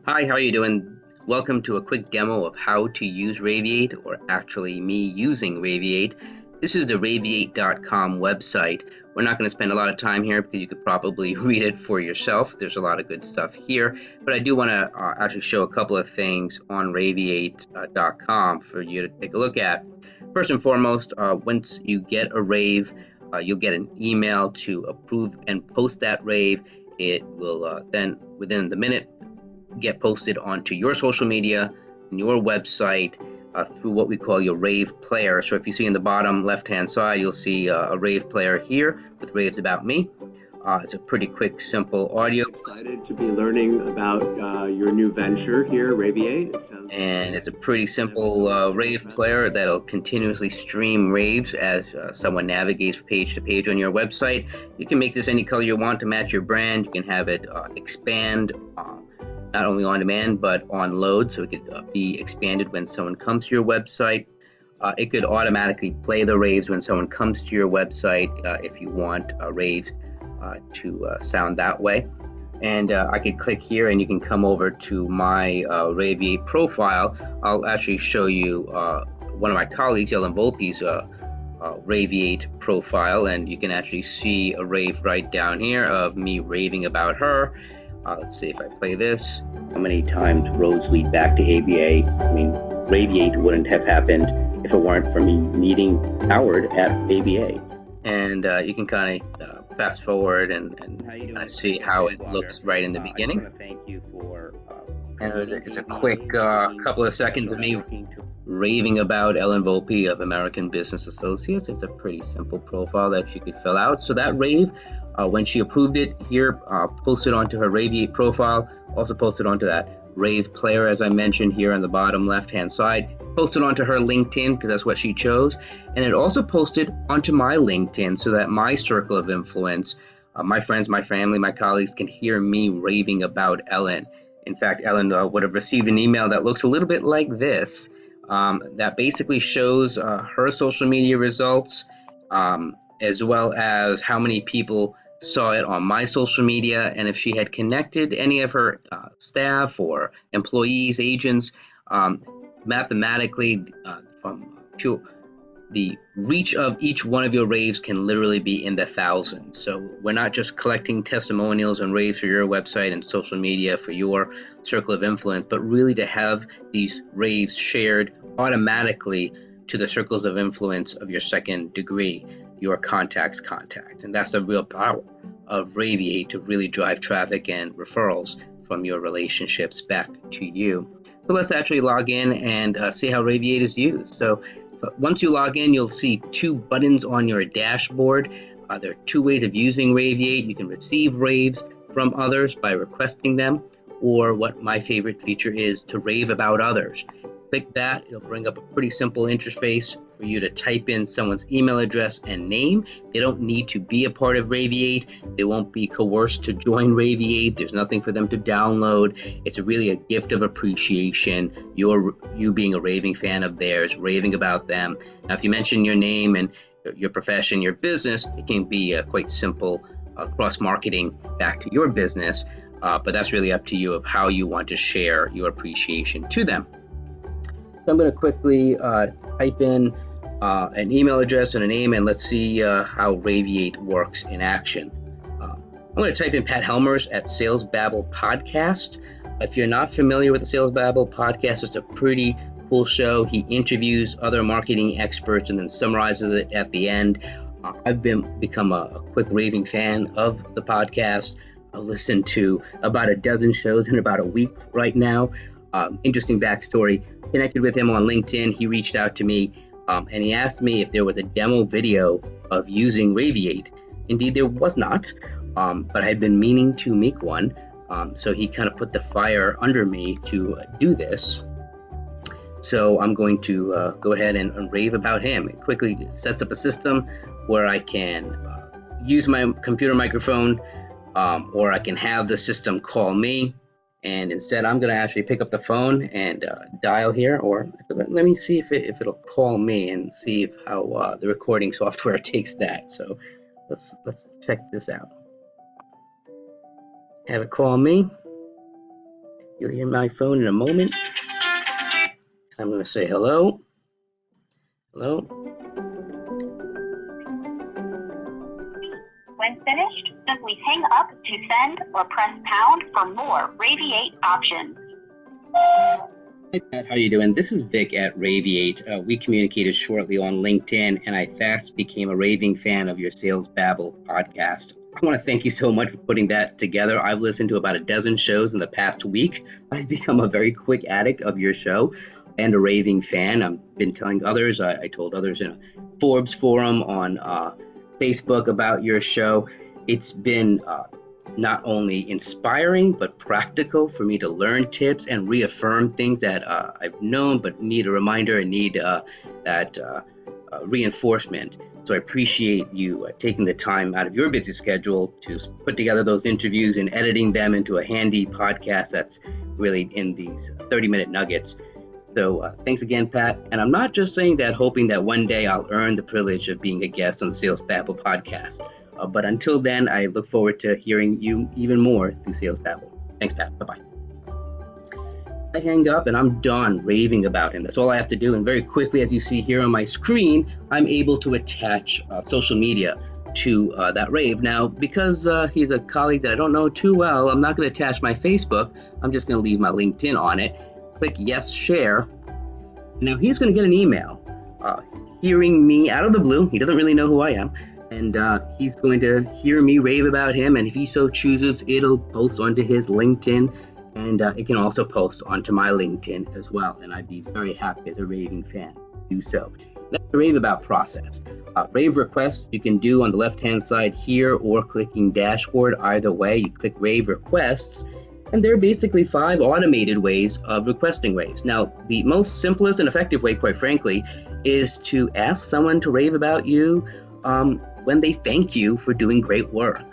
Hi, how are you doing? Welcome to a quick demo of how to use Raviate, or actually me using Raviate. This is the Raviate.com website. We're not going to spend a lot of time here because you could probably read it for yourself. There's a lot of good stuff here, but I do want to actually show a couple of things on Raviate.com for you to take a look at. First and foremost, once you get a rave, you'll get an email to approve and post that rave. It will then, within the minute, get posted onto your social media and your website through what we call your rave player. So if you see in the bottom left hand side, you'll see a rave player here with raves about me. It's a pretty quick, simple audio. Excited to be learning about your new venture here, Raviate. And it's a pretty simple rave player that'll continuously stream raves as someone navigates page to page on your website. You can make this any color you want to match your brand. You can have it expand not only on demand but on load, so it could be expanded when someone comes to your website. It could automatically play the raves when someone comes to your website if you want a rave to sound that way. And I could click here and you can come over to my Raviate profile. I'll actually show you one of my colleagues, Ellen Volpe's Raviate profile, and you can actually see a rave right down here of me raving about her. Let's see if I play this. How many times roads lead back to ABA? I mean, Raviate wouldn't have happened if it weren't for me meeting Howard at ABA. And you can kind of fast forward and kind of see how it looks right in the beginning. Thank you for, and it's a quick couple of seconds of me raving about Ellen Volpe of American Business Associates. It's a pretty simple profile that she could fill out. So that rave, when she approved it here, posted onto her Raviate profile, also posted onto that rave player, as I mentioned here on the bottom left hand side, posted onto her LinkedIn because that's what she chose, and it also posted onto my LinkedIn so that my circle of influence, my friends, my family, my colleagues can hear me raving about Ellen. In fact, Ellen would have received an email that looks a little bit like this. That basically shows her social media results, as well as how many people saw it on my social media, and if she had connected any of her staff or employees, agents, mathematically, from the reach of each one of your raves can literally be in the thousands. So we're not just collecting testimonials and raves for your website and social media for your circle of influence, but really to have these raves shared automatically to the circles of influence of your second degree, your contacts. And that's the real power of Raviate, to really drive traffic and referrals from your relationships back to you. So let's actually log in and see how Raviate is used. So once you log in, you'll see two buttons on your dashboard. There are two ways of using Raviate. You can receive raves from others by requesting them, or what my favorite feature is, to rave about others. Click that, it'll bring up a pretty simple interface for you to type in someone's email address and name. They don't need to be a part of Raviate. They won't be coerced to join Raviate. There's nothing for them to download. It's really a gift of appreciation. You being a raving fan of theirs, raving about them. Now, if you mention your name and your profession, your business, it can be quite simple cross-marketing back to your business, but that's really up to you of how you want to share your appreciation to them. So I'm going to quickly type in an email address and a name, and let's see how Raviate works in action. I'm going to type in Pat Helmers at Sales Babble Podcast. If you're not familiar with the Sales Babble Podcast, it's a pretty cool show. He interviews other marketing experts and then summarizes it at the end. I've become a quick raving fan of the podcast. I've listened to about a dozen shows in about a week right now. Interesting backstory. Connected with him on LinkedIn. He reached out to me and he asked me if there was a demo video of using Raviate. Indeed, there was not, but I had been meaning to make one. So he kind of put the fire under me to do this. So I'm going to go ahead and rave about him. It quickly sets up a system where I can use my computer microphone, or I can have the system call me. And instead, I'm going to actually pick up the phone and dial here, or let me see if it'll call me and see if how the recording software takes that. So let's check this out. Have it call me. You'll hear my phone in a moment. I'm going to say hello. Hello. When finished, simply hang up to send or press pound for more Raviate options. Hi Pat, how you doing? This is Vic at Raviate. We communicated shortly on LinkedIn, and I fast became a raving fan of your Sales Babble podcast. I want to thank you so much for putting that together. I've listened to about a dozen shows in the past week. I've become a very quick addict of your show and a raving fan. I've been telling others, I told others in a Forbes forum on Facebook about your show. It's been not only inspiring but practical for me to learn tips and reaffirm things that I've known but need a reminder and need that reinforcement. So I appreciate you taking the time out of your busy schedule to put together those interviews and editing them into a handy podcast that's really in these 30-minute nuggets. So thanks again, Pat. And I'm not just saying that hoping that one day I'll earn the privilege of being a guest on the Sales Babble podcast. But until then, I look forward to hearing you even more through Sales Babble. Thanks, Pat. Bye-bye. I hang up and I'm done raving about him. That's all I have to do. And very quickly, as you see here on my screen, I'm able to attach social media to that rave. Now, because he's a colleague that I don't know too well, I'm not going to attach my Facebook. I'm just going to leave my LinkedIn on it. Click yes, share. Now he's going to get an email hearing me out of the blue. He doesn't really know who I am. And he's going to hear me rave about him. And if he so chooses, it'll post onto his LinkedIn. And it can also post onto my LinkedIn as well. And I'd be very happy as a raving fan to do so. That's the rave about process. Rave requests you can do on the left-hand side here or clicking dashboard. Either way, you click rave requests. And there are basically 5 automated ways of requesting raves. Now, the most simplest and effective way, quite frankly, is to ask someone to rave about you when they thank you for doing great work,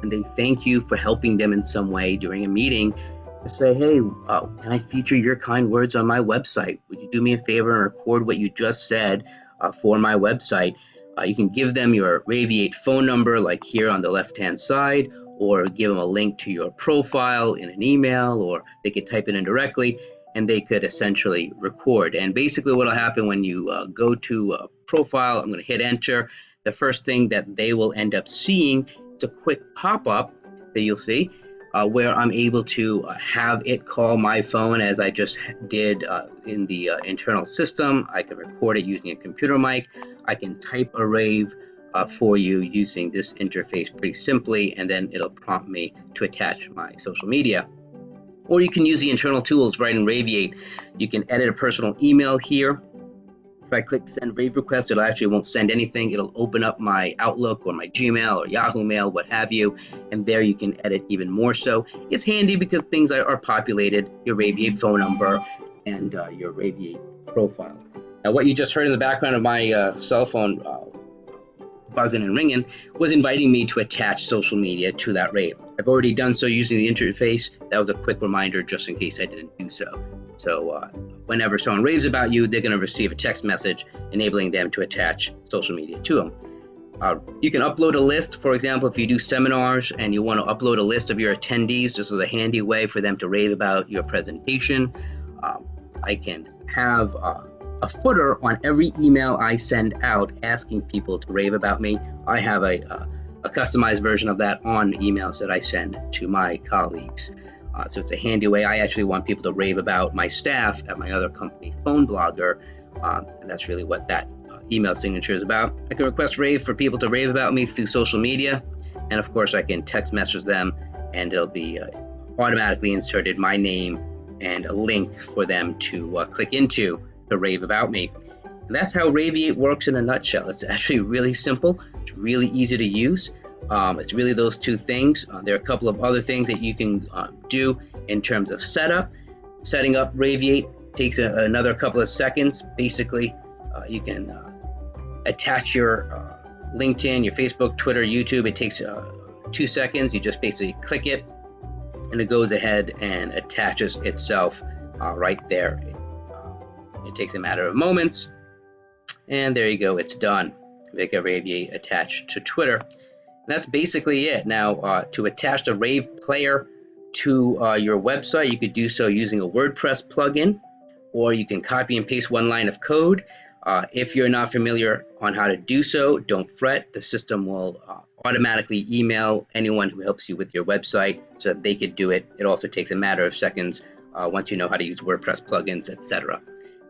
when they thank you for helping them in some way during a meeting. To say, hey, can I feature your kind words on my website? Would you do me a favor and record what you just said for my website? You can give them your Raviate phone number, like here on the left-hand side, or give them a link to your profile in an email, or they could type it in directly, and they could essentially record. And basically what will happen when you go to a profile, I'm going to hit enter. The first thing that they will end up seeing is a quick pop-up that you'll see, where I'm able to have it call my phone as I just did in the internal system. I can record it using a computer mic. I can type a rave for you using this interface pretty simply, and then it'll prompt me to attach my social media. Or you can use the internal tools right in Raviate. You can edit a personal email here. If I click send rave request, it actually won't send anything. It'll open up my Outlook or my Gmail or Yahoo Mail, what have you, and there you can edit even more so. It's handy because things are populated, your Raviate phone number and your Raviate profile. Now, what you just heard in the background of my cell phone buzzing and ringing was inviting me to attach social media to that rave. I've already done so using the interface. That was a quick reminder just in case I didn't do so. So whenever someone raves about you, they're going to receive a text message enabling them to attach social media to them. You can upload a list. For example, if you do seminars and you want to upload a list of your attendees, this is a handy way for them to rave about your presentation. I can have a footer on every email I send out asking people to rave about me. I have a customized version of that on emails that I send to my colleagues. So it's a handy way. I actually want people to rave about my staff at my other company, Phone Blogger, and that's really what that email signature is about. I can request rave for people to rave about me through social media, and of course I can text message them, and it'll be automatically inserted my name and a link for them to click into to rave about me. And that's how Raviate works in a nutshell. It's actually really simple. It's really easy to use. It's really those 2 things. There are a couple of other things that you can do in terms of setup. Setting up Raviate takes another couple of seconds. Basically, you can attach your LinkedIn, your Facebook, Twitter, YouTube. It takes 2 seconds. You just basically click it, and it goes ahead and attaches itself right there. It takes a matter of moments, and there you go. It's done. Make a Raviate attached to Twitter. And that's basically it. Now, to attach the Rave player to your website, you could do so using a WordPress plugin, or you can copy and paste one line of code. If you're not familiar on how to do so, don't fret. The system will automatically email anyone who helps you with your website so that they could do it. It also takes a matter of seconds once you know how to use WordPress plugins, etc.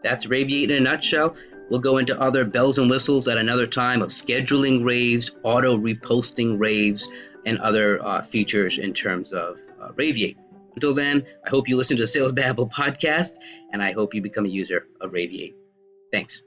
That's Raviate in a nutshell. We'll go into other bells and whistles at another time of scheduling raves, auto reposting raves, and other features in terms of Raviate. Until then, I hope you listen to the Sales Babble podcast, and I hope you become a user of Raviate. Thanks.